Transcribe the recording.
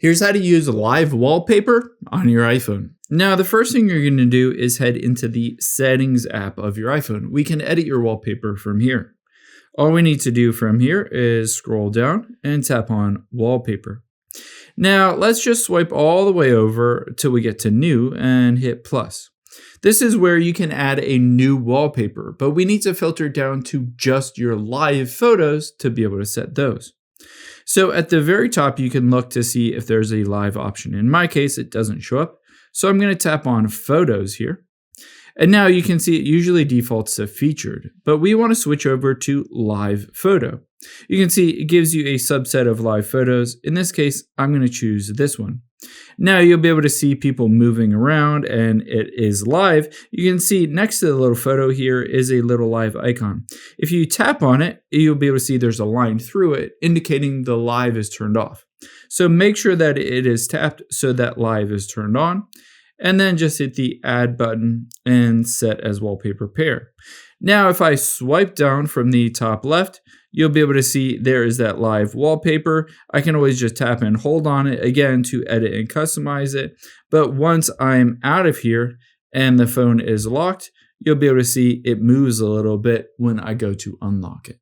Here's how to use live wallpaper on your iPhone. Now, the first thing you're going to do is head into the Settings app of your iPhone. We can edit your wallpaper from here. All we need to do from here is scroll down and tap on Wallpaper. Now, let's just swipe all the way over till we get to New and hit plus. This is where you can add a new wallpaper, but we need to filter down to just your live photos to be able to set those. So at the very top, you can look to see if there's a live option. In my case, it doesn't show up. So I'm going to tap on Photos here. And now you can see it usually defaults to Featured, but we want to switch over to Live Photo. You can see it gives you a subset of live photos. In this case, I'm going to choose this one. Now you'll be able to see people moving around and it is live. You can see next to the little photo here is a little live icon. If you tap on it, you'll be able to see there's a line through it indicating the live is turned off. So make sure that it is tapped so that live is turned on. And then just hit the add button and set as wallpaper pair. Now, if I swipe down from the top left, you'll be able to see there is that live wallpaper. I can always just tap and hold on it again to edit and customize it. But once I'm out of here and the phone is locked, you'll be able to see it moves a little bit when I go to unlock it.